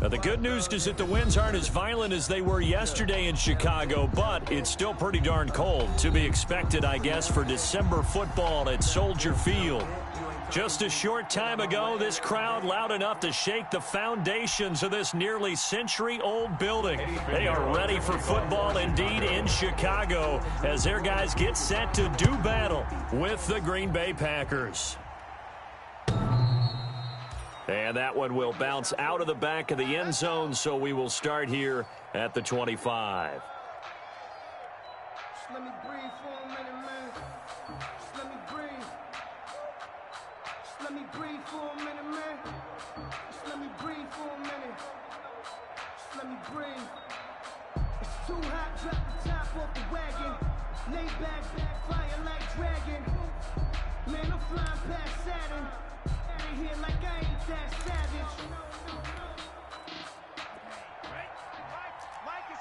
The good news is that the winds aren't as violent as they were yesterday in Chicago, but it's still pretty darn cold. To be expected, I guess, for December football at Soldier Field. Just a short time ago, this crowd loud enough to shake the foundations of this nearly century-old building. They are ready for football indeed in Chicago as their guys get set to do battle with the Green Bay Packers. And that one will bounce out of the back of the end zone, so we will start here at the 25. Just let me breathe for a minute, man. Just let me breathe. Just let me breathe for a minute, man. Just let me breathe for a minute. Just let me breathe. It's too hot, drop the top off the wagon. Lay back, fire like dragon. Man, I'm flying past Saturn. Out of here like I ain't that savage. Mike is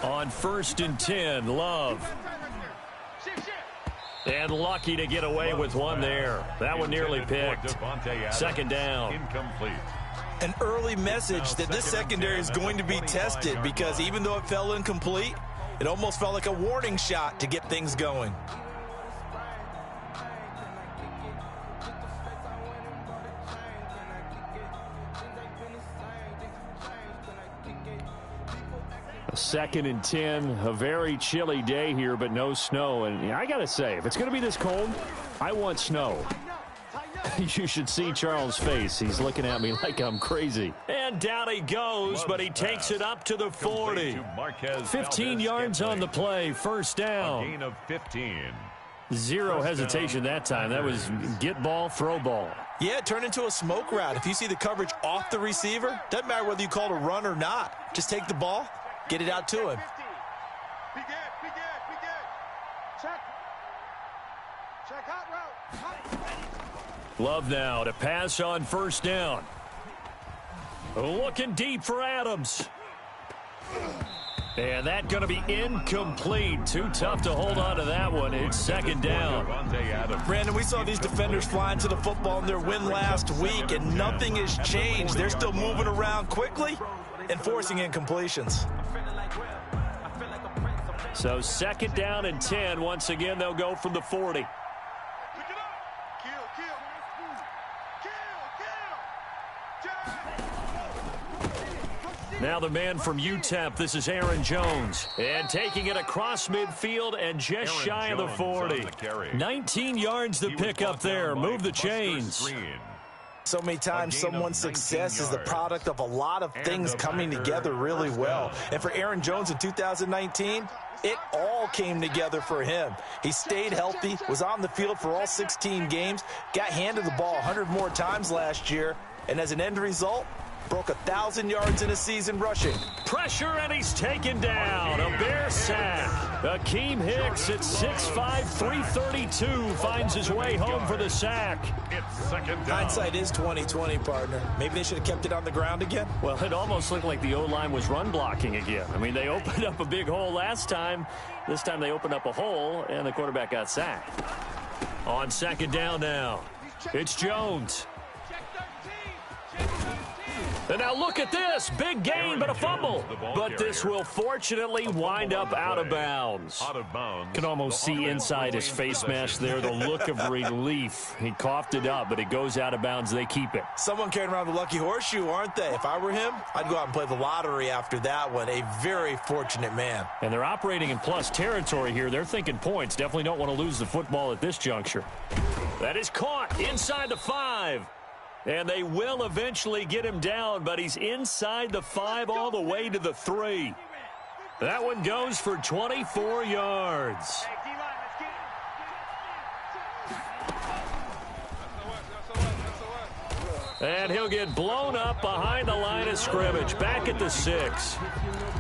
59. On 1st and 10, Love. And lucky to get away with one there. That one nearly picked. Second down. Incomplete. An early message that this secondary is going to be tested because even though it fell incomplete, it almost felt like a warning shot to get things going. Second and 10, a very chilly day here, but no snow. And I got to say, if it's going to be this cold, I want snow. You should see Charles' face. He's looking at me like I'm crazy. And down he goes, but he takes it up to the 40. 15 yards on the play, first down. A gain of 15. Zero hesitation that time. That was get ball, throw ball. Yeah, it turned into a smoke route. If you see the coverage off the receiver, doesn't matter whether you call it a run or not. Just take the ball, get it out to him. Be good. Check hot route. Love now to pass on first down. Looking deep for Adams. And that's going to be incomplete. Too tough to hold on to that one. It's second down. Brandon, we saw these defenders flying to the football in their win last week, and nothing has changed. They're still moving around quickly and forcing incompletions. So second down and 10. Once again, they'll go from the 40. Now the man from UTEP, this is Aaron Jones. And taking it across midfield and just shy of the 40. 19 yards to pick up there. Move the chains. So many times someone's success is the product of a lot of things coming together really well. And for Aaron Jones in 2019, it all came together for him. He stayed healthy, was on the field for all 16 games, got handed the ball 100 more times last year, and as an end result, broke 1,000 yards in a season rushing. Pressure, and he's taken down. A Bear sack. Akeem Hicks at 6'5", 332 finds his way home for the sack. It's second down. Hindsight is 20/20, partner. Maybe they should have kept it on the ground again. Well, it almost looked like the O-line was run blocking again. I mean, they opened up a big hole last time. This time they opened up a hole, and the quarterback got sacked. On second down now, it's Jones. And now look at this. Big gain, but a fumble. But this will fortunately wind up out of bounds. Can almost see inside his face mask there the look of relief. He coughed it up, but it goes out of bounds. They keep it. Someone carrying around the lucky horseshoe, aren't they? If I were him, I'd go out and play the lottery after that one. A very fortunate man. And they're operating in plus territory here. They're thinking points. Definitely don't want to lose the football at this juncture. That is caught inside the 5. And they will eventually get him down, but he's inside the 5 all the way to the 3. That one goes for 24 yards. And he'll get blown up behind the line of scrimmage, back at the 6.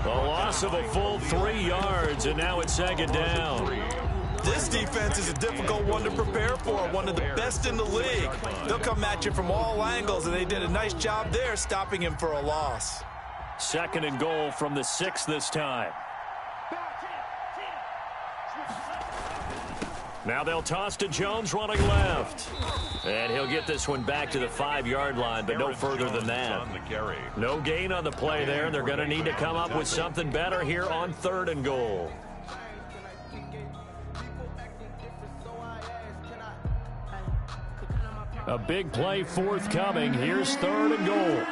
A loss of a full 3 yards, and now it's second down. This defense is a difficult one to prepare for, one of the best in the league. They'll come at you from all angles, and they did a nice job there stopping him for a loss. Second and goal from the 6 this time. Now they'll toss to Jones running left. And he'll get this one back to the 5-yard line, but no further than that. No gain on the play there. They're going to need to come up with something better here on 3rd and goal. A big play forthcoming. Here's 3rd and goal.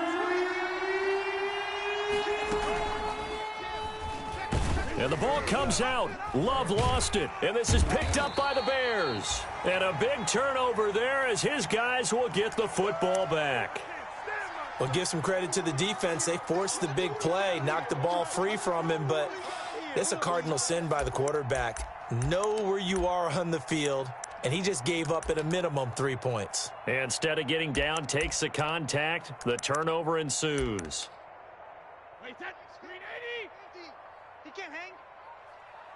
And the ball comes out. Love lost it. And this is picked up by the Bears. And a big turnover there as his guys will get the football back. Well, give some credit to the defense. They forced the big play, knocked the ball free from him, but it's a cardinal sin by the quarterback. Know where you are on the field, and he just gave up at a minimum 3 points. And instead of getting down, takes the contact. The turnover ensues. Wait, that screen 80. He can't hang.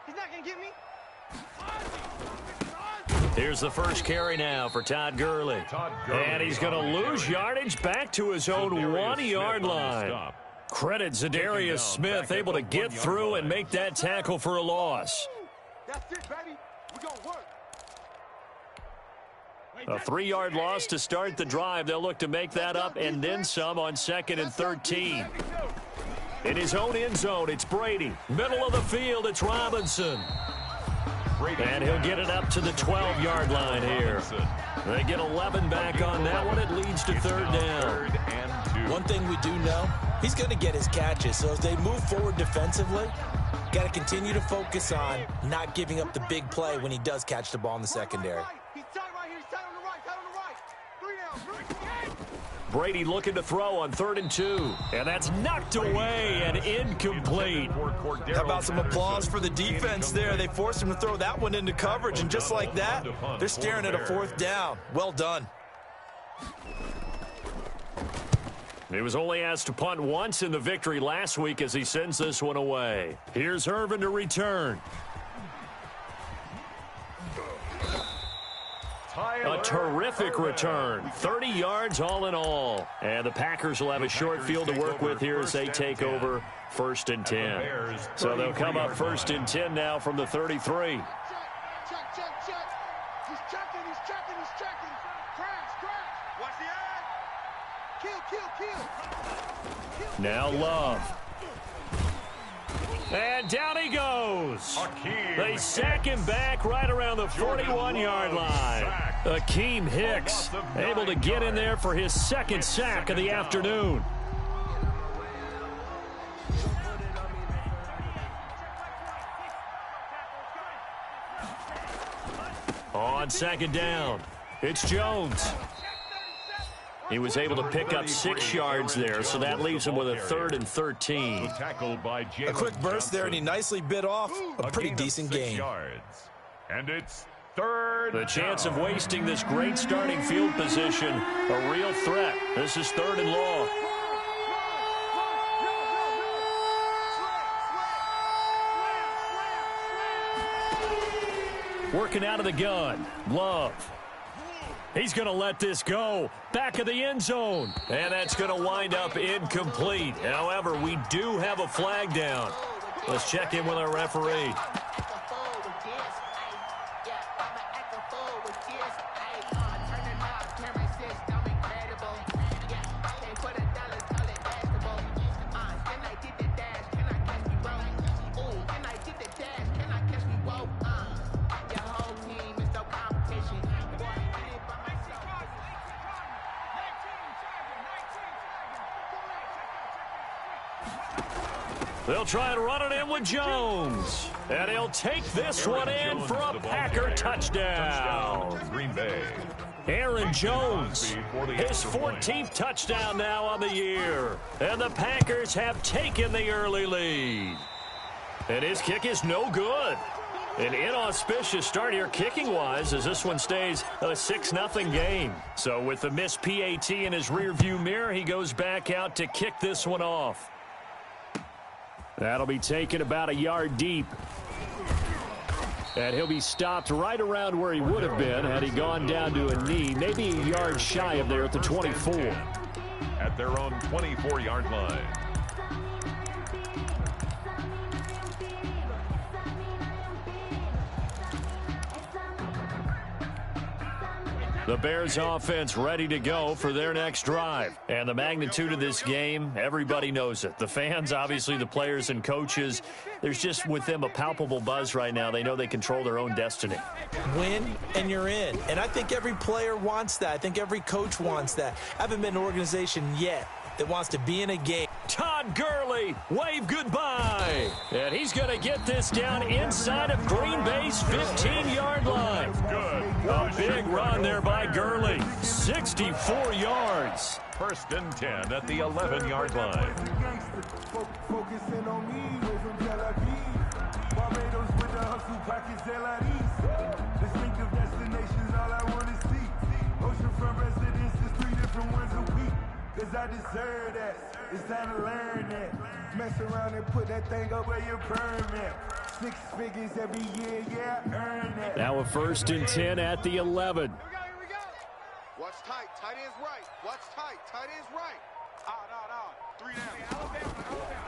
He's not going to get me. Here's the first carry now for Todd Gurley. And he's going to lose yardage back to his own 1-yard line. Credit Zadarius Smith, able to get through and make that tackle for a loss. That's it, baby. We're going to work. A 3-yard loss to start the drive. They'll look to make that up and then some on 2nd and 13. In his own end zone, it's Brady. Middle of the field, it's Robinson. And he'll get it up to the 12-yard line here. They get 11 back on that one. It leads to 3rd down. One thing we do know, he's going to get his catches. So as they move forward defensively, got to continue to focus on not giving up the big play when he does catch the ball in the secondary. He's tight right here. He's tight on the right. Tight on the right. 3 down. Brady looking to throw on 3rd and 2. And that's knocked away and incomplete. How about some applause for the defense there? They forced him to throw that one into coverage, and just like that, they're staring at a 4th down. Well done. He was only asked to punt once in the victory last week as he sends this one away. Here's Irvin to return. A terrific return. 30 yards all in all. And the Packers will have a short field to work with here as they take over 1st and 10. So they'll come up 1st and 10 now from the 33. Check. He's checking. Crash. Watch the eye. Kill. Now Love. And down he goes. They sack him back right around the 41-yard line. Akeem Hicks able to get in there for his 2nd sack of the afternoon. On 2nd down, it's Jones. He was able to pick up 6 yards there, so that leaves him with a 3rd and 13. A quick burst there, and he nicely bit off a pretty decent gain. And it's 3rd. The chance of wasting this great starting field position, a real threat. This is 3rd and long. Working out of the gun, Love. He's going to let this go. Back of the end zone. And that's going to wind up incomplete. However, we do have a flag down. Let's check in with our referee. They'll try and run it in with Jones. And he'll take this one in for a Packer touchdown. Green Bay. Aaron Jones, his 14th touchdown now on the year. And the Packers have taken the early lead. And his kick is no good. An inauspicious start here kicking-wise as this one stays a 6-0 game. So with the missed PAT in his rearview mirror, he goes back out to kick this one off. That'll be taken about a yard deep. And he'll be stopped right around where he would have been had he gone down to a knee, maybe a yard shy of there at the 24. At their own 24-yard line. The Bears offense ready to go for their next drive. And the magnitude of this game, everybody knows it. The fans, obviously the players and coaches, there's just with them a palpable buzz right now. They know they control their own destiny. Win and you're in. And I think every player wants that. I think every coach wants that. I haven't been in an organization yet that wants to be in a game. Todd Gurley, wave goodbye. And he's going to get this down inside of Green Bay's 15-yard line. A big run there by Gurley. 64 yards. First and 10 at the 11-yard line. Focusing on me, way from Tel Aviv. Barbados with the hustle pockets, distinctive destinations, all I want to see. Oceanfront residences, 3 different ones a week. Cause I deserve that. It's time to learn that. Mess around and put that thing up where you burn at. 6 figures every year, yeah, I earn that. Now a first and 10 at the 11. Here we go. Watch tight. Tight end's right. Watch tight. Tight end's right. Out. 3 down.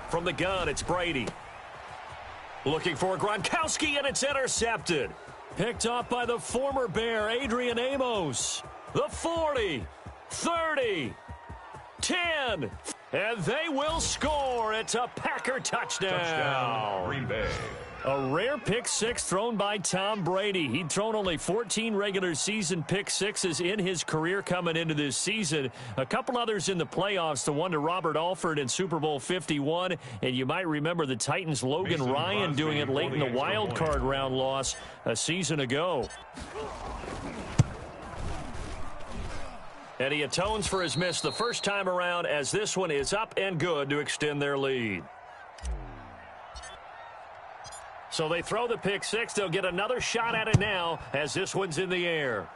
From the gun, it's Brady. Looking for Gronkowski, and it's intercepted. Picked off by the former Bear, Adrian Amos. The 40, 30, 10, and they will score. It's a Packer touchdown. Green Bay. A rare pick six thrown by Tom Brady. He'd thrown only 14 regular season pick sixes in his career coming into this season. A couple others in the playoffs, the one to Robert Alford in Super Bowl 51. And you might remember the Titans' Logan Ryan doing it late in the wild card round loss a season ago. And he atones for his miss the first time around, as this one is up and good to extend their lead. So they throw the pick six. They'll get another shot at it now as this one's in the air.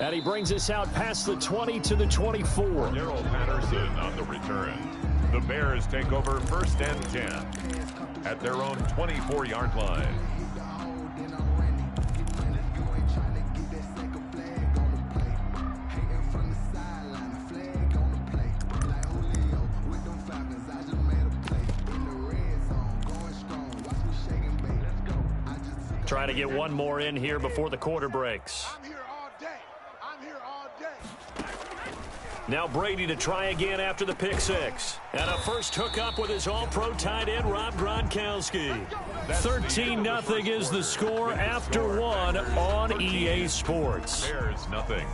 And he brings us out past the 20 to the 24. Daryl Patterson on the return. The Bears take over first and 10 at their own 24-yard line. Trying to get one more in here before the quarter breaks. I'm here all day. I'm here all day. Now Brady to try again after the pick six. And a first hookup with his all-pro tight end, Rob Gronkowski. 13-0 is the score after one on EA Sports. Bears nothing.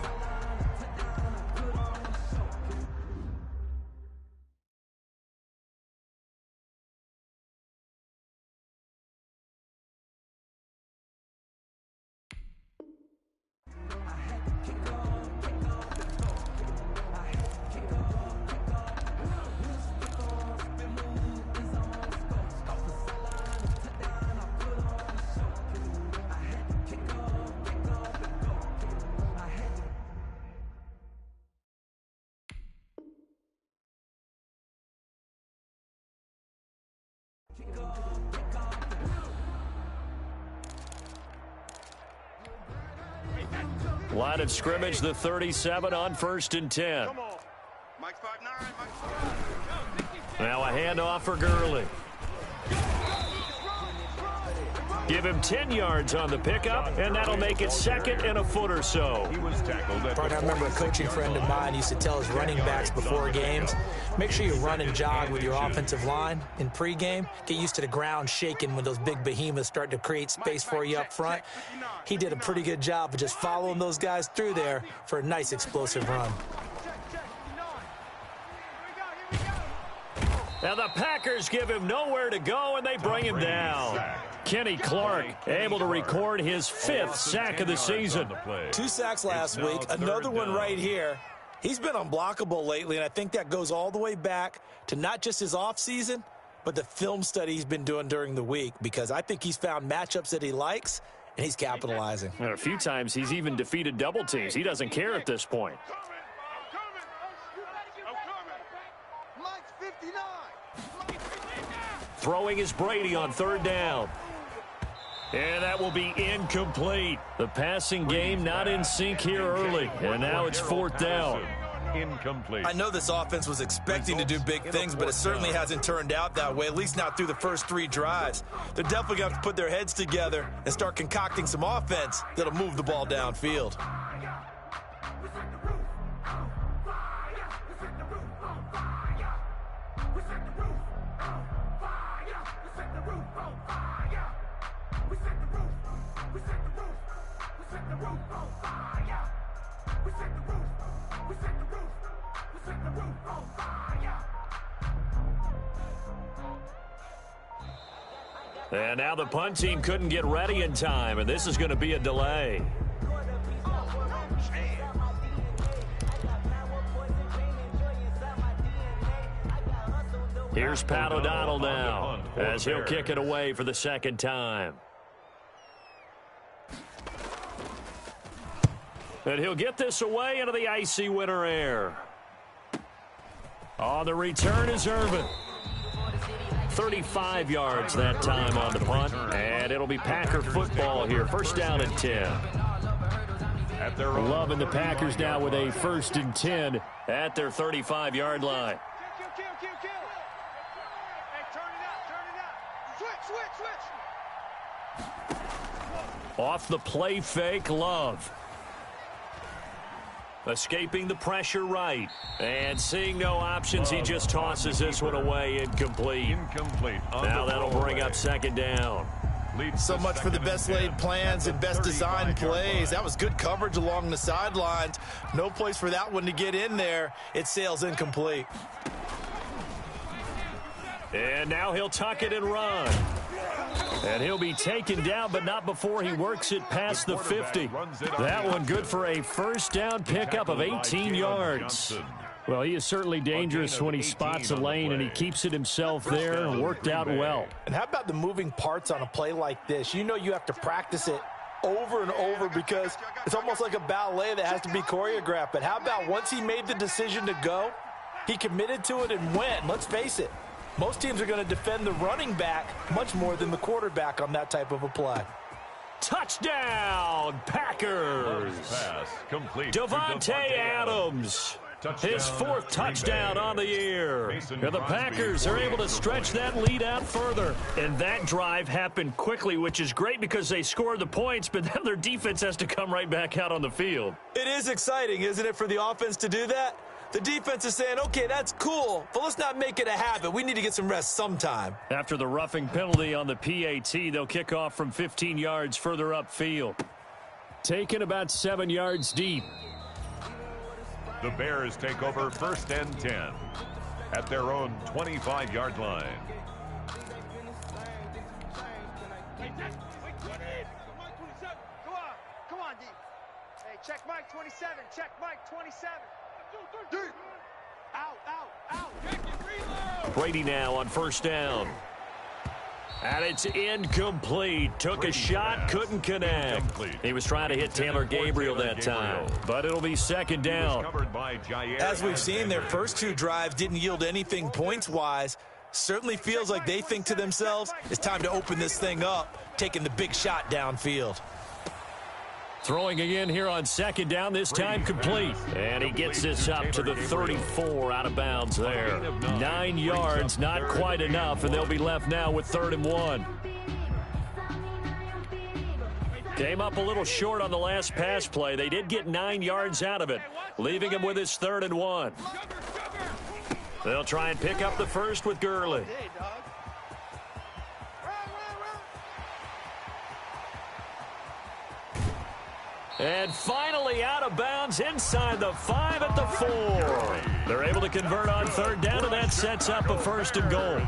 Line of scrimmage, the 37 on first and 10. Come on. Mike 5'9". Now a handoff for Gurley. Give him 10 yards on the pickup, and that'll make it second and a foot or so. He was tackled at I remember a coaching friend of mine used to tell his running backs before games, make sure you run and jog with your offensive line in pregame. Get used to the ground shaking when those big behemoths start to create space for you up front. He did a pretty good job of just following those guys through there for a nice explosive run. Now the Packers give him nowhere to go, and they bring him down. Kenny Clark able to record his 5th sack of the season. 2 sacks last week, another one right here. He's been unblockable lately, and I think that goes all the way back to not just his offseason, but the film study he's been doing during the week, because I think he's found matchups that he likes, and he's capitalizing. And a few times he's even defeated double teams. He doesn't care at this point. Mike's 59. Throwing is Brady on third down. And that will be incomplete. The passing game not in sync here early. And now it's fourth down. incomplete. I know this offense was expecting to do big things, but it certainly hasn't turned out that way, at least not through the first 3 drives. They're definitely going to have to put their heads together and start concocting some offense that'll move the ball downfield. And now the punt team couldn't get ready in time, and this is going to be a delay. Here's Pat O'Donnell now as he'll kick it away for the second time. And he'll get this away into the icy winter air. On the return is Irvin. 35 yards that time on the punt, and it'll be Packer football here. First down and 10. Loving the Packers now with a 1st and 10 at their 35-yard line. Off the play fake, Love. Escaping the pressure right. And seeing no options, he just tosses this one away, incomplete. Now that'll bring up second down. So much for the best laid plans and best designed plays. That was good coverage along the sidelines. No place for that one to get in there. It sails incomplete. And now he'll tuck it and run. And he'll be taken down, but not before he works it past the 50. That one good for a first down pickup of 18 yards. Well, he is certainly dangerous when he spots a lane, and he keeps it himself there and worked out well. And how about the moving parts on a play like this? You know you have to practice it over and over because it's almost like a ballet that has to be choreographed. But how about once he made the decision to go, he committed to it and went. Let's face it. Most teams are going to defend the running back much more than the quarterback on that type of a play. Touchdown, Packers! Devontae Adams, his 4th touchdown on the year. And the Packers are able to stretch that lead out further. And that drive happened quickly, which is great because they scored the points, but then their defense has to come right back out on the field. It is exciting, isn't it, for the offense to do that? The defense is saying, okay, that's cool, but let's not make it a habit. We need to get some rest sometime. After the roughing penalty on the PAT, they'll kick off from 15 yards further upfield. Taken about 7 yards deep. The Bears take over 1st and 10 at their own 25-yard line. Come on, D. Hey, check Mike 27. Check Mike 27. Out. Brady now on first down. And it's incomplete. Took a shot, couldn't connect. He was trying to hit Taylor Gabriel that time, but it'll be second down. As we've seen, their first 2 drives didn't yield anything points-wise. Certainly feels like they think to themselves, it's time to open this thing up, taking the big shot downfield. Throwing again here on second down, this time complete. And he gets this up to the 34 out of bounds there. 9 yards, not quite enough, and they'll be left now with 3rd and 1. Came up a little short on the last pass play. They did get 9 yards out of it, leaving him with his 3rd and 1. They'll try and pick up the first with Gurley. And finally out of bounds inside the 5 at the 4. They're able to convert on 3rd down, and that sets up a 1st and goal.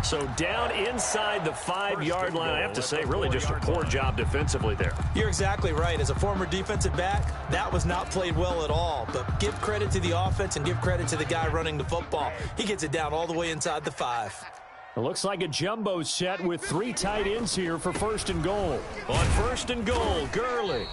So down inside the 5-yard line, I have to say, really just a poor job defensively there. You're exactly right. As a former defensive back, that was not played well at all. But give credit to the offense and give credit to the guy running the football. He gets it down all the way inside the 5. It looks like a jumbo set with 3 tight ends here for 1st and goal. On 1st and goal, Gurley.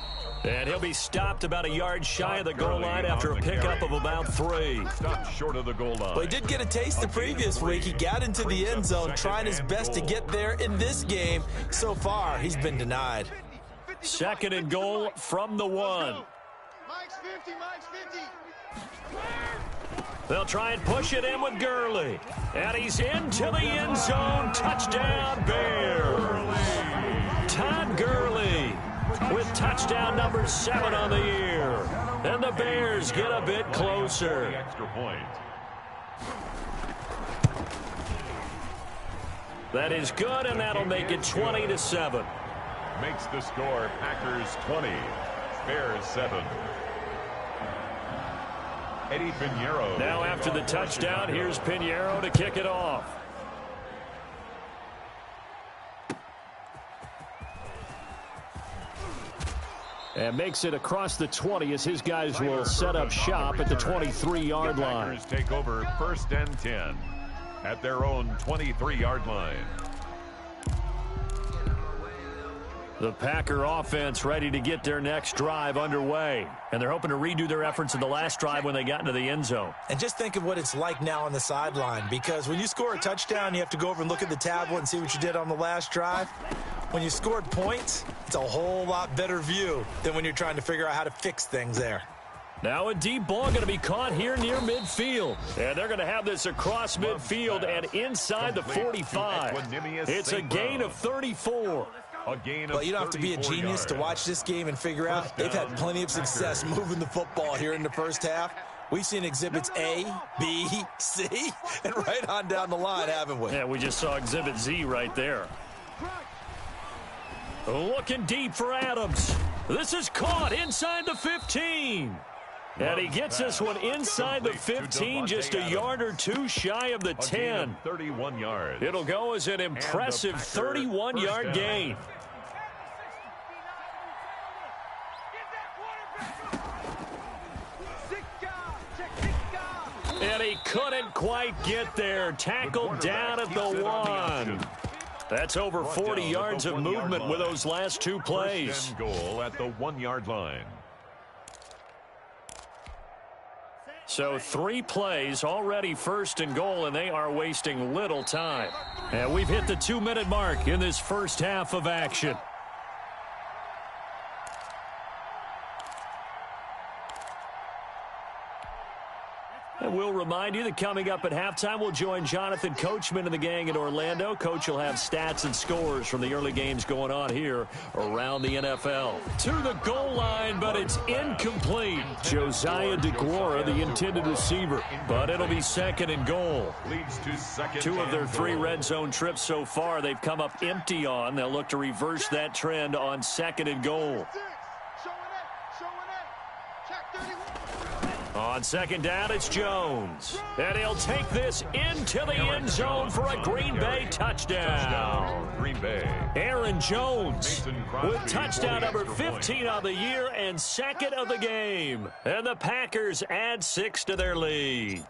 And he'll be stopped about a yard shy of the goal line after a pickup of about 3. Stopped short of the goal line. Well, he did get a taste the previous week. He got into the end zone, trying his best to get there in this game. So far, he's been denied. 2nd and goal from the 1. Mike's 50, Mike's 50. They'll try and push it in with Gurley. And he's into the end zone. Touchdown, Bears. Todd Gurley with touchdown number 7 on the year. And the Bears get a bit closer. Extra point. That is good, and that'll make it 20-7. Makes the score Packers 20, Bears 7. Eddie Pinheiro. Now after the touchdown, here's Pinheiro to kick it off. And makes it across the 20 as his guys will set up shop at the 23-yard line. Packers take over 1st and 10 at their own 23-yard line. The Packer offense ready to get their next drive underway. And they're hoping to redo their efforts in the last drive when they got into the end zone. And just think of what it's like now on the sideline, because when you score a touchdown, you have to go over and look at the tablet and see what you did on the last drive. When you scored points, it's a whole lot better view than when you're trying to figure out how to fix things there. Now a deep ball going to be caught here near midfield. And they're going to have this across midfield and inside the 45. It's a gain of 34. Well, you don't have to be a genius to watch this game and figure out they've had plenty of success moving the football here in the first half. We've seen exhibits A, B, C, and right on down the line, haven't we? Yeah, we just saw exhibit Z right there. Looking deep for Adams. This is caught inside the 15. And he gets this one inside the 15, just a yard or two shy of the 10. 31 yards. It'll go as an impressive 31-yard gain. And he couldn't quite get there. Tackled down at the 1. That's over 40 yards of movement with those last 2 plays. First and goal at the 1-yard line. So 3 plays, already 1st and goal, and they are wasting little time. And we've hit the 2-minute mark in this first half of action. And we'll remind you that coming up at halftime, we'll join Jonathan Coachman and the gang in Orlando. Coach will have stats and scores from the early games going on here around the NFL. To the goal line, but it's incomplete. Josiah DeGuara, the intended receiver, but it'll be 2nd and goal. Leads to 2nd 2 of their 3 red zone trips so far they've come up empty on. They'll look to reverse that trend on 2nd and goal. On 2nd down, it's Jones. And he'll take this into the end zone for a Green Bay touchdown. Green Bay. Aaron Jones with touchdown number 15 on the year and 2nd of the game. And the Packers add 6 to their lead.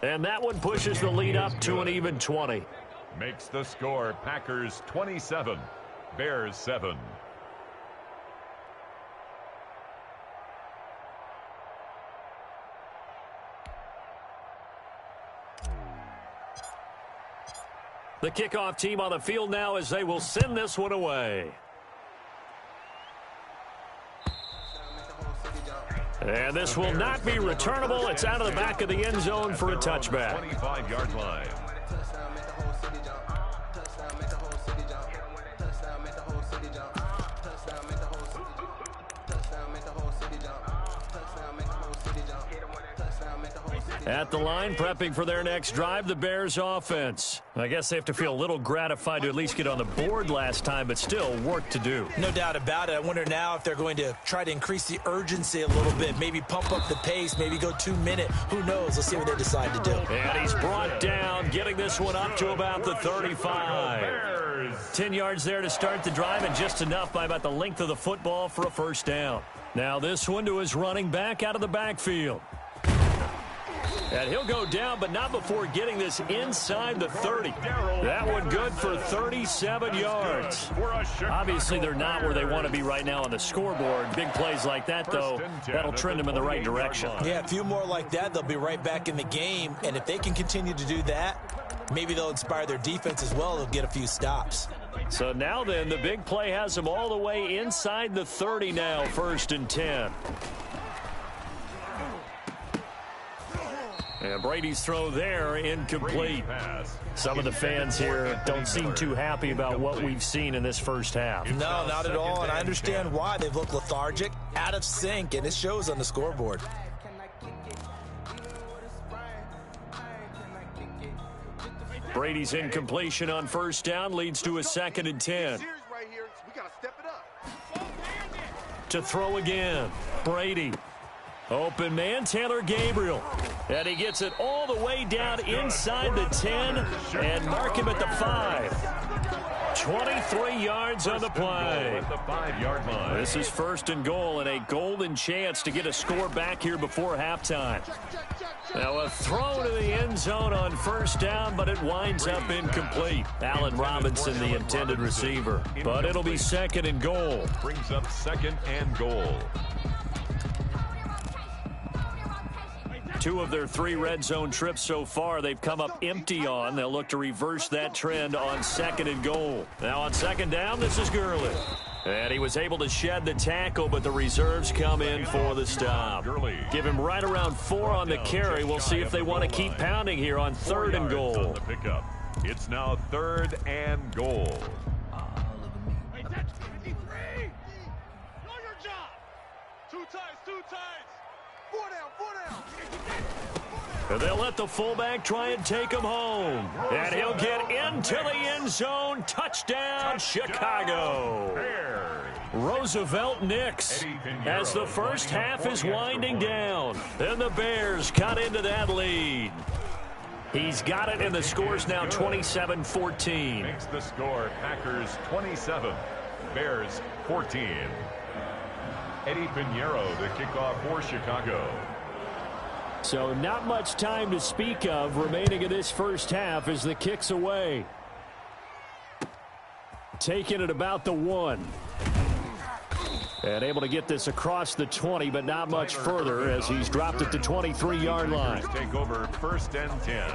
And that one pushes the lead up to an even 20. Makes the score Packers 27, Bears 7. The kickoff team on the field now as they will send this one away. And this will not be returnable. It's out of the back of the end zone for a touchback. 25-yard line. At the line, prepping for their next drive, the Bears offense. I guess they have to feel a little gratified to at least get on the board last time, but still work to do. No doubt about it. I wonder now if they're going to try to increase the urgency a little bit, maybe pump up the pace, maybe go 2-minute. Who knows? Let's see what they decide to do. And he's brought down, getting this one up to about the 35. 10 yards there to start the drive, and just enough by about the length of the football for a first down. Now this one to his running back out of the backfield. And he'll go down, but not before getting this inside the 30. That one good for 37 yards. Obviously, they're not where they want to be right now on the scoreboard. Big plays like that, though, that'll trend them in the right direction. Yeah, a few more like that, they'll be right back in the game. And if they can continue to do that, maybe they'll inspire their defense as well. They'll get a few stops. So now then, the big play has them all the way inside the 30 now, 1st and 10. And Brady's throw there, incomplete. Some of the fans here don't seem too happy about what we've seen in this first half. No, not at all, and I understand why. They've looked lethargic, out of sync, and it shows on the scoreboard. Brady's incompletion on 1st down leads to a 2nd and 10. To throw again, Brady. Open man, Taylor Gabriel. And he gets it all the way down inside the 10 and mark him at the 5. 23 yards on the play. At the 5-yard line. This is 1st and goal and a golden chance to get a score back here before halftime. Now a throw to the end zone on 1st down, but it winds up incomplete. Allen Robinson, the intended receiver. But it'll be 2nd and goal. Brings up 2nd and goal. 2 of their 3 red zone trips so far they've come up empty on. They'll look to reverse that trend on 2nd and goal. Now on 2nd down, this is Gurley. And he was able to shed the tackle, but the reserves come in for the stop. Give him right around 4 on the carry. We'll see if they want to keep pounding here on 3rd and goal. It's now 3rd and goal. Hey, that's 53. Know your job. 2 times. 4 down. And they'll let the fullback try and take him home. And he'll get into the end zone. Touchdown, Chicago. Roosevelt Nix as the first half is winding down. And the Bears cut into that lead. He's got it, and the score's now 27-14. Makes the score Packers 27, Bears 14. Eddie Pinheiro the kickoff for Chicago. So not much time to speak of remaining in this first half as the kick's away. Taking it about the 1. And able to get this across the 20, but not much further as he's dropped it to 23-yard line. Take over 1st and 10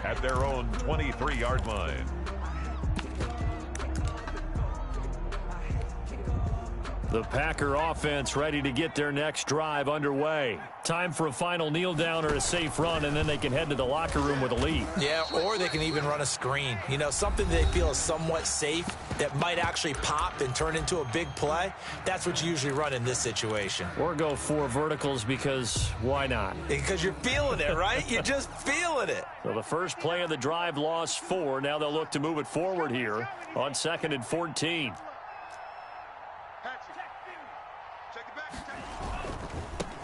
at their own 23-yard line. The Packer offense ready to get their next drive underway. Time for a final kneel down or a safe run, and then they can head to the locker room with a lead. Yeah, or they can even run a screen. You know, something they feel is somewhat safe that might actually pop and turn into a big play. That's what you usually run in this situation. Or go 4 verticals because why not? Because you're feeling it, right? You're just feeling it. So the first play of the drive lost 4. Now they'll look to move it forward here on 2nd and 14.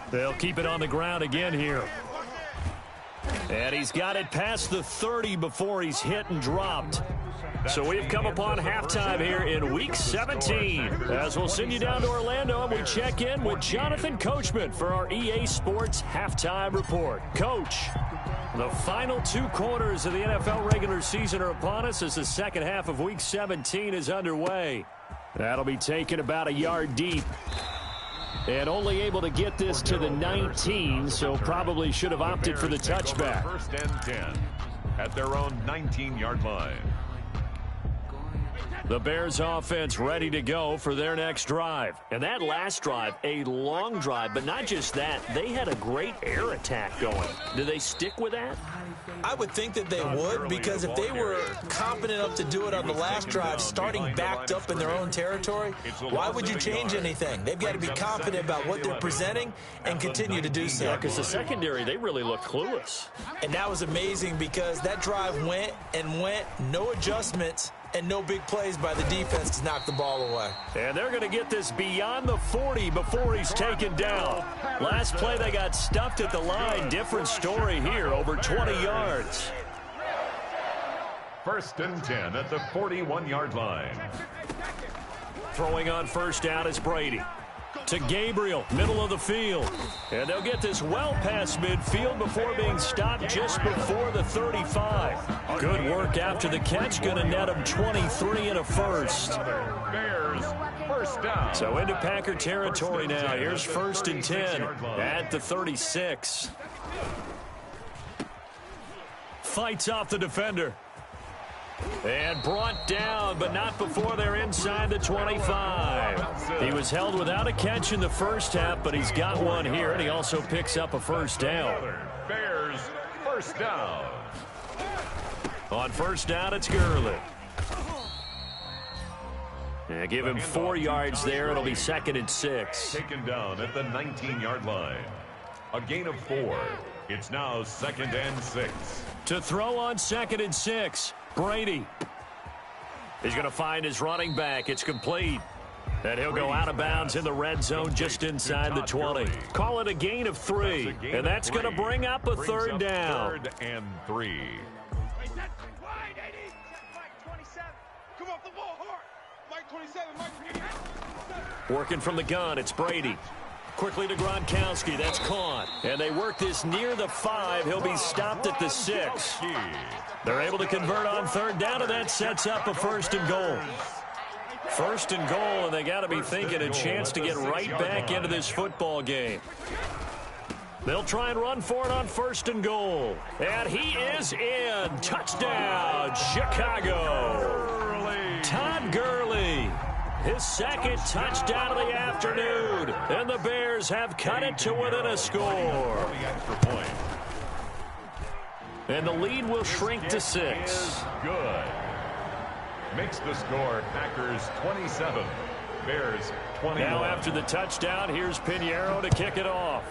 They'll keep it on the ground again here. And he's got it past the 30 before he's hit and dropped. So we've come upon halftime here in Week 17. As we'll send you down to Orlando, and we check in with Jonathan Coachman for our EA Sports Halftime Report. Coach, the final 2 quarters of the NFL regular season are upon us as the second half of Week 17 is underway. That'll be taken about a yard deep. And only able to get this to the 19, so probably should have opted for the touchback. 1st and 10 at their own 19-yard line. The Bears offense ready to go for their next drive. And that last drive, a long drive, but not just that. They had a great air attack going. Do they stick with that? I would think that they would, because if they were confident enough to do it on the last drive, starting backed up in their own territory, why would you change anything? They've got to be confident about what they're presenting and continue to do so. Yeah, because the secondary, they really looked clueless. And that was amazing because that drive went and went, no adjustments, and no big plays by the defense to knock the ball away. And they're going to get this beyond the 40 before he's taken down. Last play, they got stuffed at the line. Different story here, over 20 yards. 1st and 10 at the 41-yard line. Throwing on 1st down is Brady. To Gabriel, middle of the field. And they'll get this well past midfield before being stopped just before the 35. Good work after the catch. Going to net him 23 and a first. Bears, 1st down. So into Packer territory now. Here's 1st and 10 at the 36. Fights off the defender. And brought down, but not before they're inside the 25. He was held without a catch in the first half, but he's got one here, and he also picks up a first down. Bears first down. On first down, it's Gurley. Yeah, give him 4 yards there. It'll be 2nd and 6. Taken down at the 19-yard line. A gain of 4. It's now 2nd and 6. To throw on 2nd and 6, Brady. He's going to find his running back. It's complete. And he'll go out of bounds in the red zone just inside the 20. Call it a gain of 3. And that's going to bring up a third down. 3rd and 3. Come off the ball hard. Mike 27, Mike 28. Working from the gun, it's Brady. Quickly to Gronkowski. That's caught. And they work this near the 5. He'll be stopped at the 6. They're able to convert on third down, and that sets up a 1st and goal. 1st and goal, and they got to be thinking a chance to get right back into this football game. They'll try and run for it on 1st and goal. And he is in. Touchdown, Chicago. Todd Gurley. His 2nd touchdown of the afternoon. And the Bears have cut it to within a score. And the lead will shrink to 6. Good. Makes the score Packers 27. Bears 21. Now after the touchdown, here's Pinheiro to kick it off.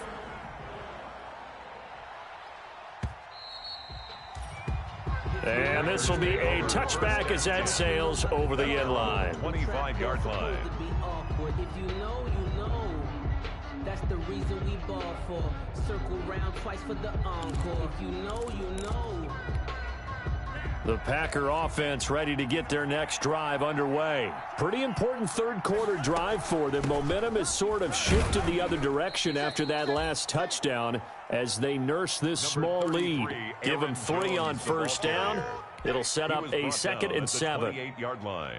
And this will be a touchback as that sails over the end line. 25-yard line. If you know, you know. That's the reason we ball for. Circle round twice for the encore. If you know, you know. The Packer offense ready to get their next drive underway. Pretty important third-quarter drive for them. Momentum has sort of shifted the other direction after that last touchdown as they nurse this small lead. Give them 3 on first down. It'll set up a 2nd and 7.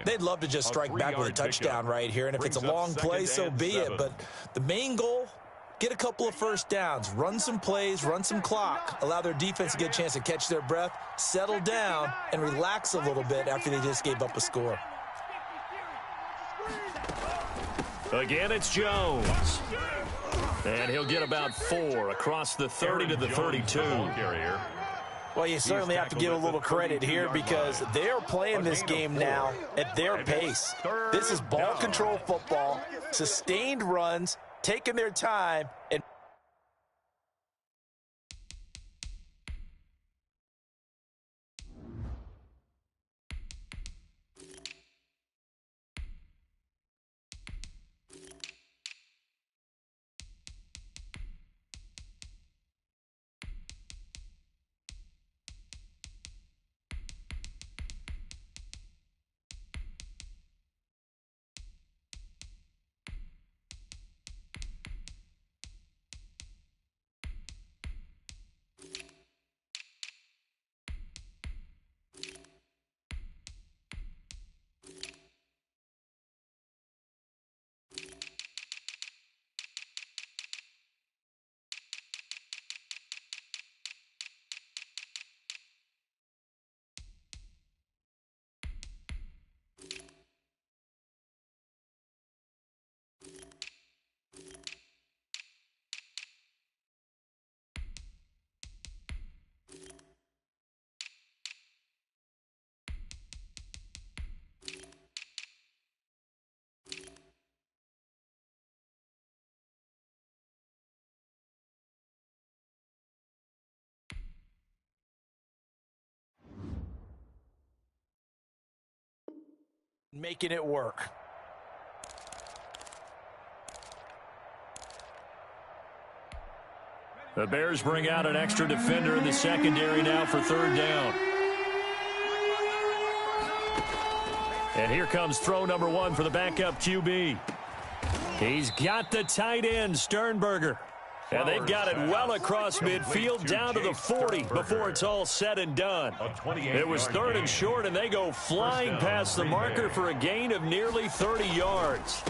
They'd love to just strike back with a touchdown right here, and if it's a long play, so be it. But the main goal, get a couple of first downs, run some plays, run some clock, allow their defense to get a chance to catch their breath, settle down, and relax a little bit after they just gave up a score. Again, it's Jones. And he'll get about 4 across the 30 to the 32. Well, you certainly have to give a little credit here because they're playing this game now at their pace. This is ball control football, sustained runs, taking their time, and making it work. The Bears bring out an extra defender in the secondary now for third down. And here comes throw number 1 for the backup QB. He's got the tight end, Sternberger. And they've got it well across midfield down to the 40 before it's all said and done. It was 3rd and short, and they go flying past the marker for a gain of nearly 30 yards.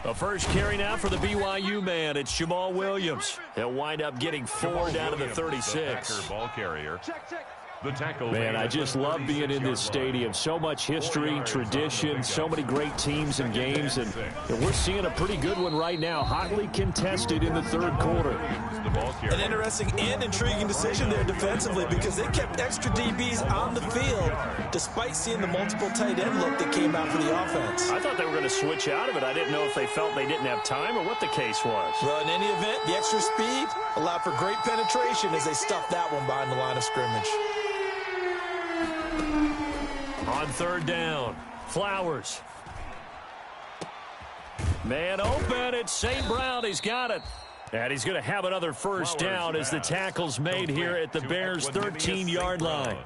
A first carry now for the BYU man. It's Jamal Williams. He'll wind up getting 4 down to the 36. Ball carrier. The tackle. Man, I just love being in this stadium. So much history, tradition, so many great teams and games, and we're seeing a pretty good one right now. Hotly contested in the third quarter. An interesting and intriguing decision there defensively because they kept extra DBs on the field despite seeing the multiple tight end look that came out for the offense. I thought they were going to switch out of it. I didn't know if they felt they didn't have time or what the case was. Well, in any event, the extra speed allowed for great penetration as they stuffed that one behind the line of scrimmage. On third down, Flowers. Man open, it's St. Brown. He's got it. And he's going to have another first down as the tackle's made here at the Bears' 13-yard line.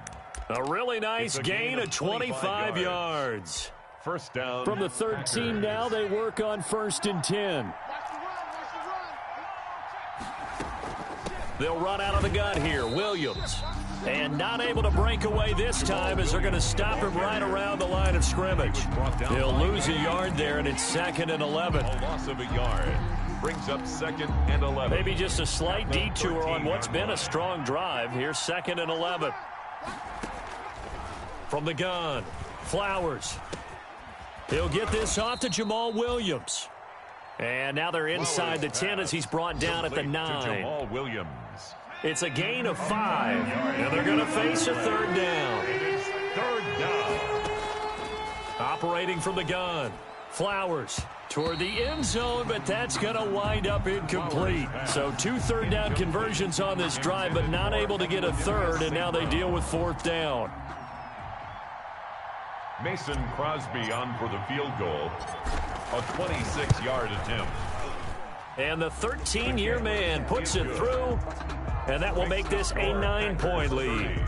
A really nice gain of 25 yards. First down. From the 13 now, they work on 1st and 10. They'll run out of the gun here. Williams. And not able to break away this time as they're going to stop him right around the line of scrimmage. He'll lose a yard there, and it's 2nd and 11. A loss of a yard brings up 2nd and 11. Maybe just a slight detour on what's been a strong drive. Here's 2nd and 11. From the gun, Flowers. He'll get this off to Jamal Williams. And now they're inside the 10 as he's brought down at the 9. Jamal Williams. It's a gain of 5, and they're going to face a third down. Third down. Operating from the gun, Flowers toward the end zone, but that's going to wind up incomplete. So 2 third down conversions on this drive, but not able to get a third, and now they deal with 4th down. Mason Crosby on for the field goal. A 26-yard attempt. And the 13-year man puts it through, and that will make this a 9-point lead.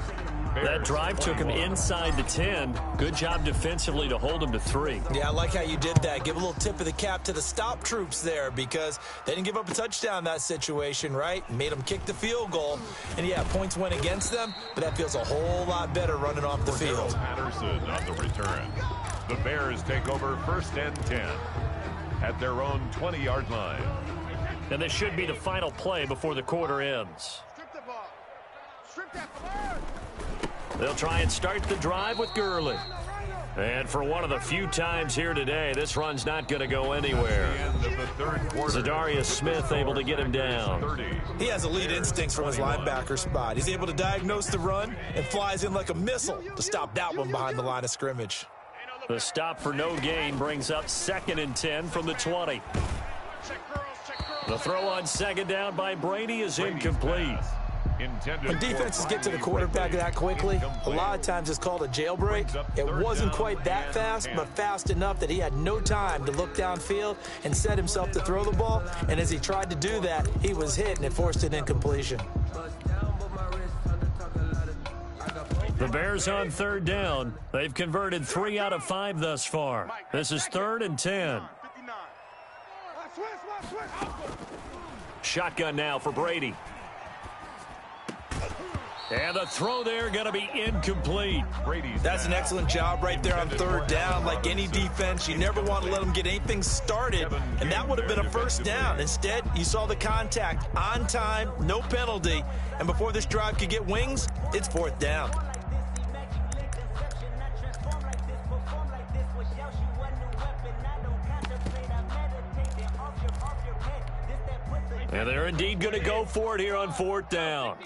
That drive took him inside the 10. Good job defensively to hold him to 3. Yeah, I like how you did that. Give a little tip of the cap to the stop troops there because they didn't give up a touchdown in that situation, right? Made them kick the field goal. And, yeah, points went against them, but that feels a whole lot better running off the field. Patterson on the return. The Bears take over 1st and 10 at their own 20-yard line. And this should be the final play before the quarter ends. Strip the ball. Strip that ball. They'll try and start the drive with Gurley. And for one of the few times here today, this run's not going to go anywhere. Zadarius Smith able to get him down. He has elite instincts from his linebacker spot. He's able to diagnose the run and flies in like a missile to stop that one behind the line of scrimmage. The stop for no gain brings up 2nd and 10 from the 20. The throw on 2nd down by Brady is incomplete. When defenses get to the quarterback that quickly, a lot of times it's called a jailbreak. It wasn't quite that fast, but fast enough that he had no time to look downfield and set himself to throw the ball. And as he tried to do that, he was hit, and it forced an incompletion. The Bears on 3rd down. They've converted 3 out of 5 thus far. This is 3rd and 10. Shotgun now for Brady. And the throw there going to be incomplete. That's an excellent job right there on 3rd down. Like any defense, you never want to let them get anything started, and that would have been a first down. Instead, you saw the contact on time, no penalty, and before this drive could get wings, it's 4th down. And they're indeed going to go for it here on 4th down.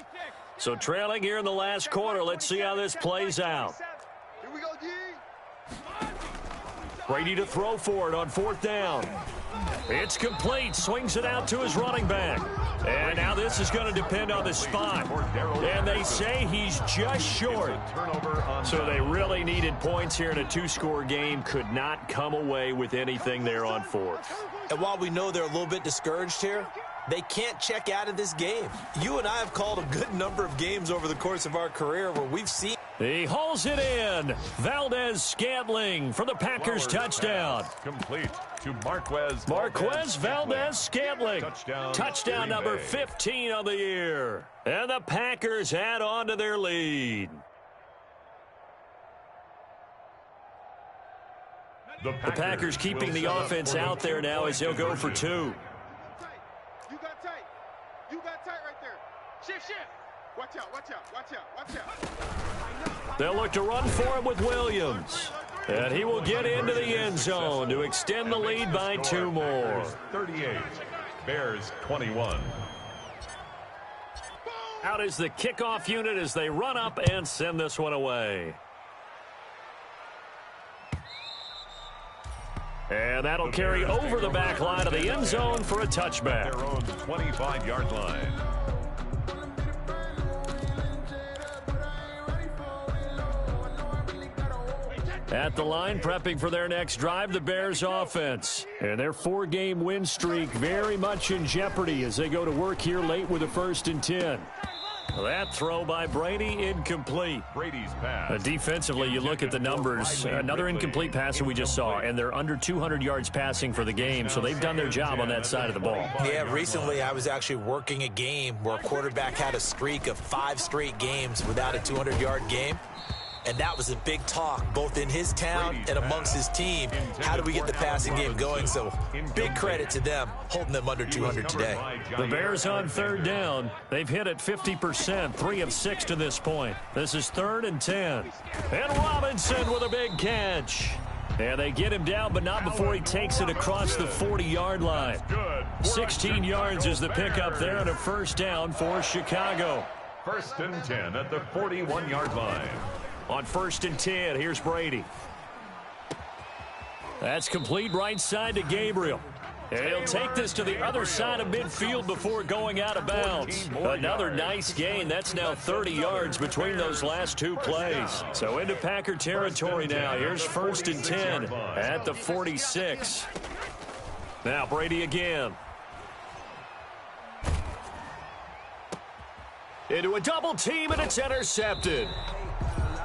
So trailing here in the last quarter. Let's see how this plays out. Here we go, D. Brady to throw for it on 4th down. It's complete. Swings it out to his running back. And now this is going to depend on the spot. And they say he's just short. So they really needed points here in a 2-score game. Could not come away with anything there on 4th. And while we know they're a little bit discouraged here, they can't check out of this game. You and I have called a good number of games over the course of our career where we've seen. He hauls it in. Valdez-Scantling for the Packers touchdown. Complete to Marquez Valdez-Scantling. Touchdown number 15 on the year. And the Packers add on to their lead. The Packers keeping the offense out there now as they'll go for 2. You got tight. You got tight right there. Shift. Watch out, watch out, watch out, watch out. They'll look to run for him with Williams. And he will get into the end zone to extend the lead by 2 more. 38, Bears 21. Out is the kickoff unit as they run up and send this one away. And that'll carry over the back line of the end zone for a touchback. Their own 25-yard line. At the line, prepping for their next drive, the Bears offense. And their 4-game win streak very much in jeopardy as they go to work here late with a 1st and 10. That throw by Brady, incomplete. Brady's pass. Defensively, you look at the numbers. Another incomplete passer we just saw, and they're under 200 yards passing for the game, so they've done their job on that side of the ball. Yeah, recently I was actually working a game where a quarterback had a streak of 5 straight games without a 200-yard game. And that was a big talk, both in his town and amongst his team. How do we get the passing game going? So big credit to them, holding them under 200 today. The Bears on 3rd down. They've hit it 50%, 3 of 6 to this point. This is 3rd and 10. And Robinson with a big catch. And they get him down, but not before he takes it across the 40-yard line. 16 yards is the pickup there and a 1st down for Chicago. 1st and 10 at the 41-yard line. On 1st and 10, here's Brady. That's complete right side to Gabriel. And he'll take this to the other side of midfield before going out of bounds. Another nice gain. That's now 30 yards between those last 2 plays. So into Packer territory now. Here's 1st and 10 at the 46. Now Brady again. Into a double team, and it's intercepted.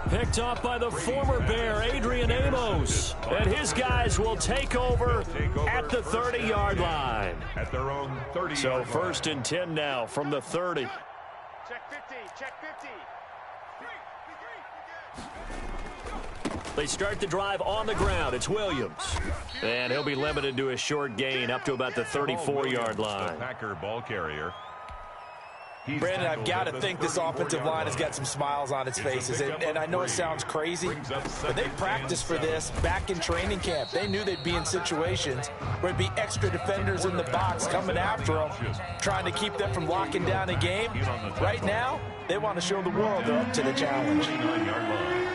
Picked off by the former Bear, Adrian Amos. And his guys will take over at the 30-yard line. At their own 30-yard So line. 1st and 10 now from the 30. Check 50, check 50. They start the drive on the ground. It's Williams. And he'll be limited to a short gain up to about the 34-yard line. The Packer ball carrier. Brandon, I've got to think this offensive line has got some smiles on its faces. And I know it sounds crazy, but they practiced for this back in training camp. They knew they'd be in situations where there'd be extra defenders in the box coming after them, trying to keep them from locking down a game. Right now, they want to show the world they're up to the challenge. 39-yard line.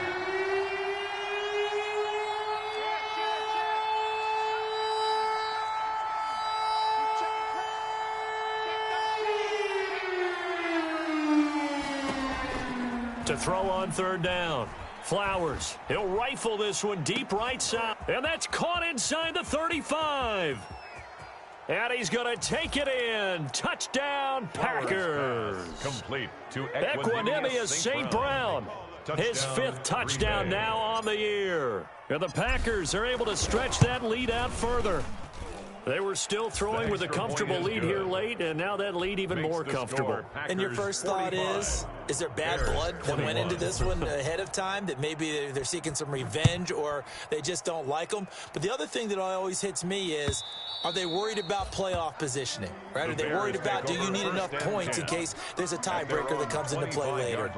To throw on 3rd down. Flowers. He'll rifle this one deep right side. And that's caught inside the 35. And he's going to take it in. Touchdown, Packers. Complete to Equanimous St. Brown. His 5th touchdown now on the year. And the Packers are able to stretch that lead out further. They were still throwing with a comfortable lead here late, and now that lead even more comfortable. And your first thought is there bad blood that went into this one ahead of time, that maybe they're seeking some revenge or they just don't like them? But the other thing that always hits me is, are they worried about playoff positioning? Right? Are they worried about, do you need enough points in case there's a tiebreaker that comes into play later?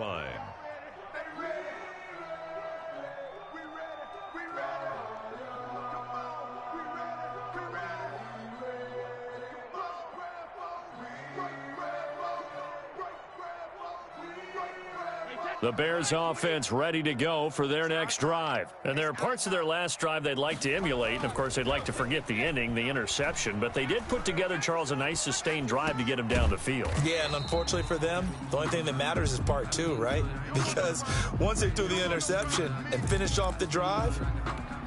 The Bears offense ready to go for their next drive. And there are parts of their last drive they'd like to emulate. And, of course, they'd like to forget the ending, the interception. But they did put together, Charles, a nice sustained drive to get him down the field. Yeah, and unfortunately for them, the only thing that matters is part 2, right? Because once they threw the interception and finished off the drive,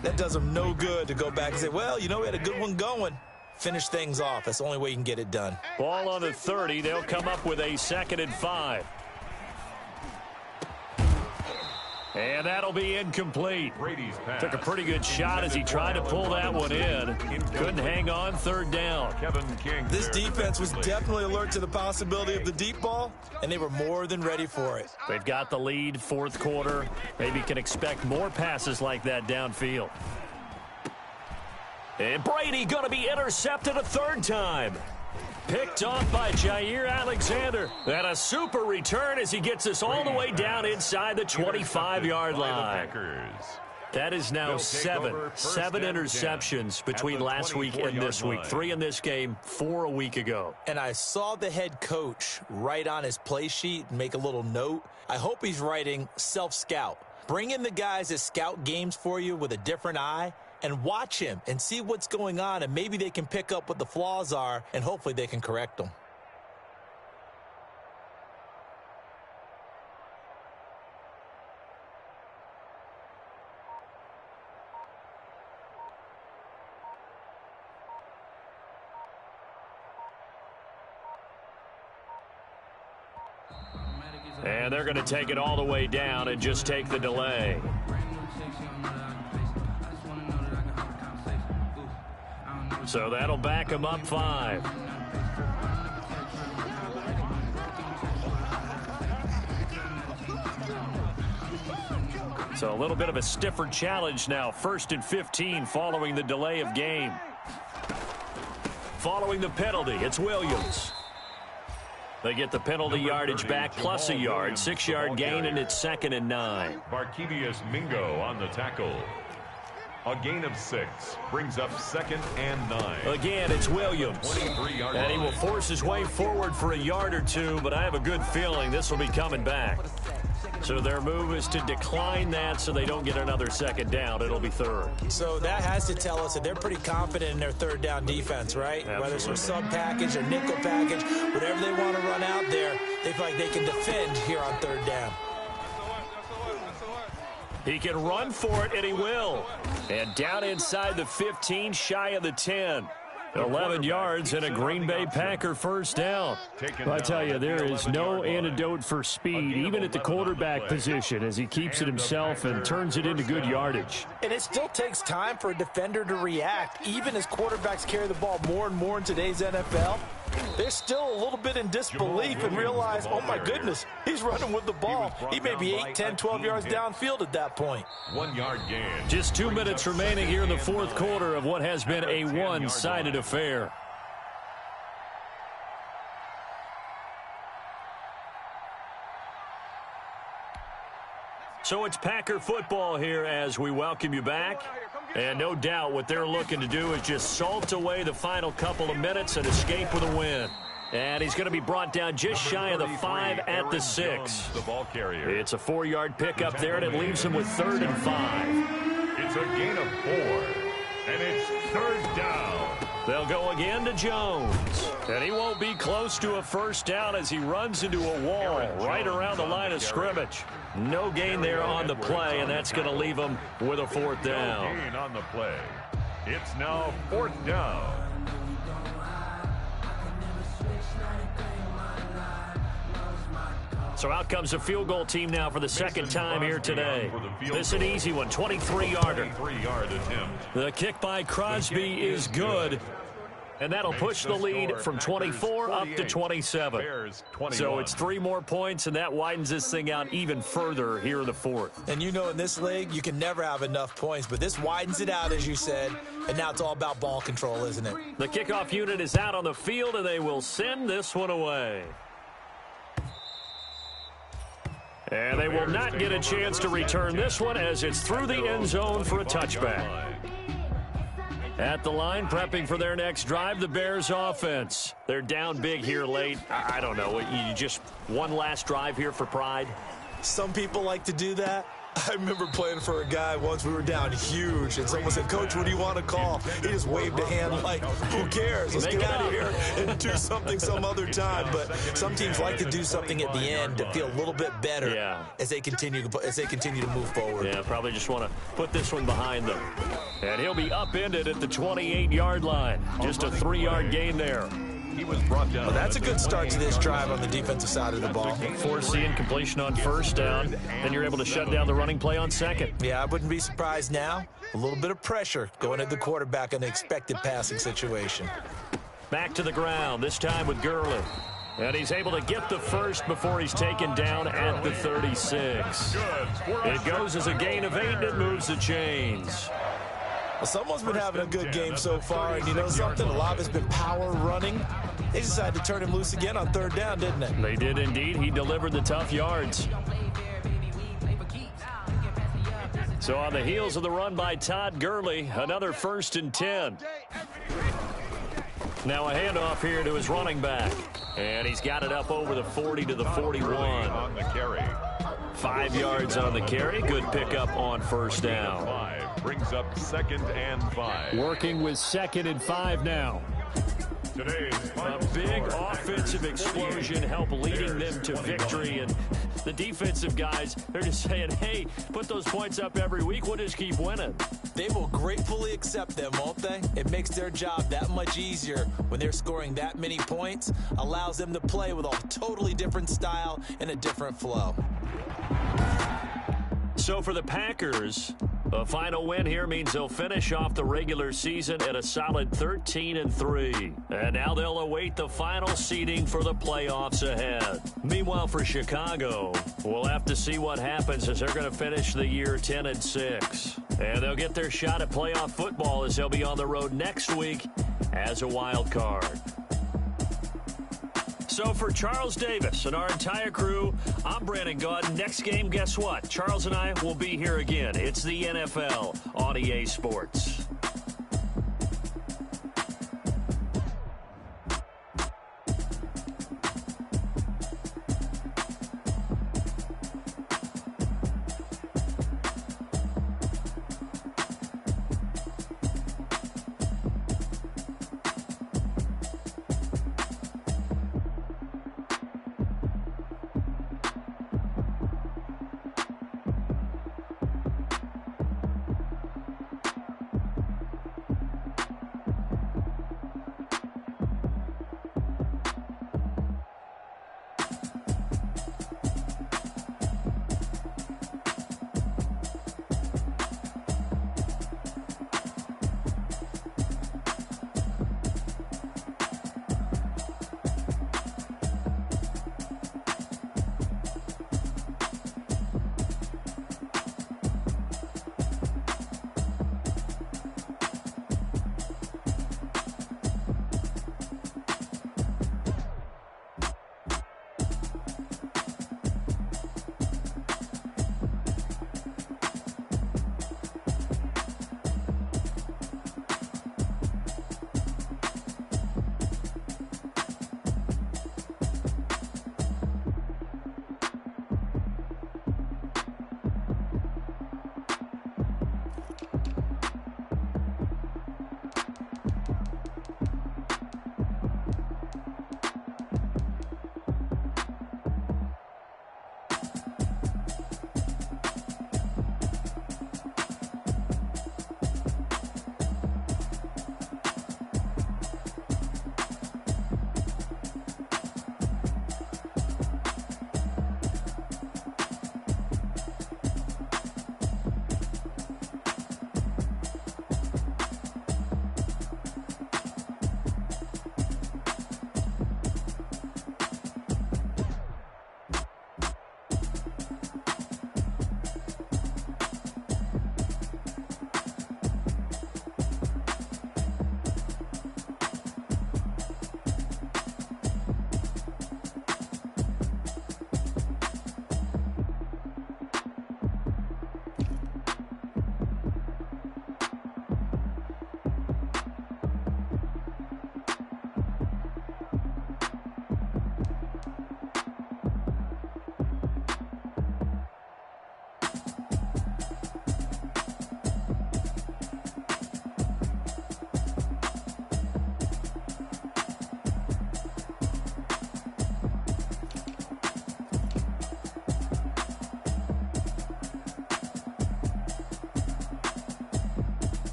that does them no good to go back and say, well, you know, we had a good one going. Finish things off. That's the only way you can get it done. Ball on the 30. They'll come up with a 2nd and 5. And that'll be incomplete. Brady's pass. Took a pretty good shot as he tried to pull that one in. Couldn't hang on 3rd down. Kevin King. This defense was definitely alert to the possibility of the deep ball, and they were more than ready for it. They've got the lead, 4th quarter. Maybe can expect more passes like that downfield. And Brady going to be intercepted a 3rd time. Picked off by Jair Alexander. And a super return as he gets us all the way down inside the 25-yard line. That is now seven interceptions between last week and this week. 3 in this game, 4 a week ago. And I saw the head coach write on his play sheet and make a little note. I hope he's writing self-scout. Bring in the guys that scout games for you with a different eye and watch him and see what's going on, and maybe they can pick up what the flaws are, and hopefully they can correct them. And they're going to take it all the way down and just take the delay. So that'll back them up 5. So a little bit of a stiffer challenge now. 1st and 15 following the delay of game. Following the penalty, it's Williams. They get the penalty yardage back plus a yard. 6-yard gain, and it's 2nd and 9. Barkevius Mingo on the tackle. A gain of 6 brings up 2nd and 9. Again, it's Williams. And he will force his way forward for a yard or 2, but I have a good feeling this will be coming back. So their move is to decline that so they don't get another 2nd down. It'll be 3rd. So that has to tell us that they're pretty confident in their 3rd down defense, right? Absolutely. Whether it's a sub package or nickel package, whatever they want to run out there, they feel like they can defend here on 3rd down. He can run for it, and he will. And down inside the 15, shy of the 10. 11 yards and a Green Bay Packer 1st down. I tell you, there is no antidote for speed, even at the quarterback position, as he keeps it himself and turns it into good yardage. And it still takes time for a defender to react, even as quarterbacks carry the ball more and more in today's NFL. They're still a little bit in disbelief and realize, oh my goodness, he's running with the ball. He may be 8, 10, 12 yards downfield at that point. 1-yard gain. Just 2 minutes remaining here in the 4th quarter of what has been a one-sided affair. So it's Packer football here as we welcome you back. And no doubt what they're looking to do is just salt away the final couple of minutes and escape with a win. And he's going to be brought down just shy of the 5 at the 6. The ball carrier. It's a 4-yard pickup there, and it leaves him with 3rd and 5. It's a gain of 4, and it's 3rd down. They'll go again to Jones. And he won't be close to a 1st down as he runs into a wall right around the line of scrimmage. No gain there on the play, and that's going to leave him with a 4th down. No gain on the play. It's now 4th down. So out comes a field goal team now for the 2nd time here today. This is an easy one, 23-yarder. 23-yard attempt. The kick by Crosby is good. And that'll push the lead from 24 up to 27. So it's 3 more points, and that widens this thing out even further here in the 4th. And you know, in this league, you can never have enough points, but this widens it out, as you said, and now it's all about ball control, isn't it? The kickoff unit is out on the field, and they will send this one away. And they will not get a chance to return this one as it's through the end zone for a touchback. At the line, prepping for their next drive, the Bears offense. They're down big here late. I don't know. You just one last drive here for pride? Some people like to do that. I remember playing for a guy once. We were down huge, and someone said, "Coach, what do you want to call?" He just waved a hand like, who cares? Let's get out of here and do something some other time. But some teams like to do something at the end to feel a little bit better as they continue to move forward. Yeah, probably just want to put this one behind them. And he'll be upended at the 28-yard line. Just a 3-yard gain there. He was brought down. Well, that's a good start to this drive on the defensive side of the ball. Force the incompletion on 1st down, and you're able to shut down the running play on 2nd. Yeah, I wouldn't be surprised now. A little bit of pressure going at the quarterback in the expected passing situation. Back to the ground, this time with Gurley. And he's able to get the 1st before he's taken down at the 36. It goes as a gain of 8, and it moves the chains. Well, someone's been having a good game so far, and you know something? A lot of it's been power running. They decided to turn him loose again on third down, didn't they? They did indeed. He delivered the tough yards. So on the heels of the run by Todd Gurley, another 1st and 10. Now a handoff here to his running back. And he's got it up over the 40 to the 41. On the carry. 5 yards on the carry. Good pickup on first down. 5 brings up 2nd and 5. Working with 2nd and 5 now. Today's A big offensive explosion helped leading them to victory. And the defensive guys, they're just saying, hey, put those points up every week. We'll just keep winning. They will gratefully accept them, won't they? It makes their job that much easier when they're scoring that many points. Allows them to play with a totally different style and a different flow. So for the Packers, a final win here means they'll finish off the regular season at a solid 13-3. And now they'll await the final seeding for the playoffs ahead. Meanwhile, for Chicago, we'll have to see what happens as they're going to finish the year 10-6. And they'll get their shot at playoff football as they'll be on the road next week as a wild card. So for Charles Davis and our entire crew, I'm Brandon Gaudin. Next game, guess what? Charles and I will be here again. It's the NFL on EA Sports.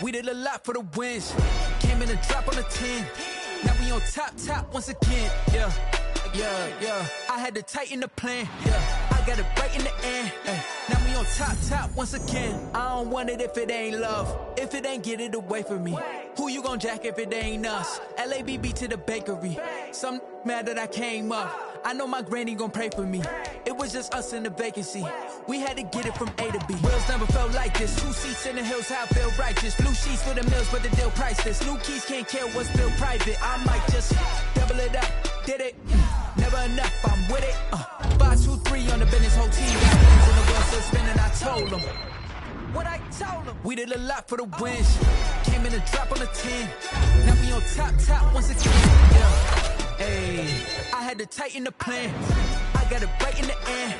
We did a lot for the wins. Came in a drop on the 10. Now we on top once again. Yeah. I had to tighten the plan. Yeah. I got it right in the end. Now we on top once again. I don't want it if it ain't love. If it ain't, get it away from me. Who you gon' jack if it ain't us? LABB to the bakery. Some mad that I came up. I know my granny gon' pray for me. It was just us in the vacancy. We had to get it from A to B. Wheels never felt like this. 2 seats in the hills, how I feel righteous. Blue sheets for the mills, but the deal priceless. New keys can't care what's still private. I might just double it up. Did it? Never enough, I'm with it. 5, 2, 3 on the business, whole team got wins in the world still spinning. I told them what I told them. We did a lot for the wins. Came in a drop on the 10. Now we on top once again. Yeah. Hey, I had to tighten the plan. I got it right in the end.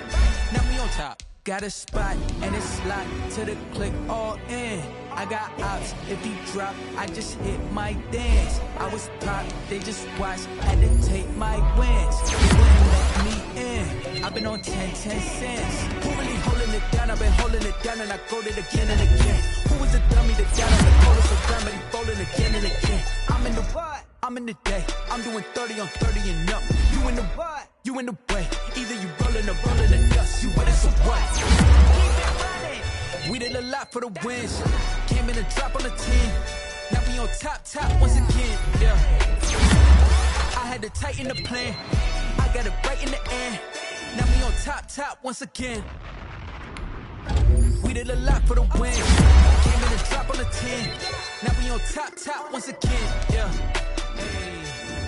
Now we on top. Got a spot and it's locked to the click all in. I got ops, if he drop, I just hit my dance. I was top, they just watched, had to take my wins. They wouldn't let me in. I've been on 10 cents. Who really holding it down? I've been holding it down and I go it again and again. Who was the dummy that down on the cola so down, but he folding again and again. I'm in the what? I'm in the day. I'm doing 30 on 30 and up. You in the what? You in the way. Either you rolling or rolling the dust. You with us or what? Keep it running. We did a lot for the wins. Came in a drop on the 10. Now we on top once again. Yeah. I had to tighten the plan. I got it right in the end. Now we on top once again. We did a lot for the wins. Came in a drop on the 10. Now we on top once again. Yeah.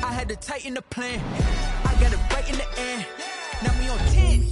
I had to tighten the plan. I got it right in the end. Now we on 10.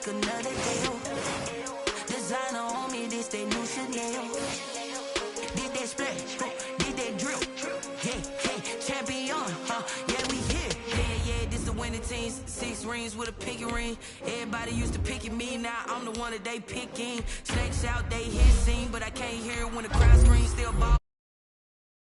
Another deal. Designer on me, this they new Chanel. Did that splash, did that drill. Yeah, champion, yeah, we here. Yeah, this the winning team. 6 rings with a pinky ring. Everybody used to picking me, now I'm the one that they picking. Snakes out, they hit scene, but I can't hear it when the crowd screams. Still ball.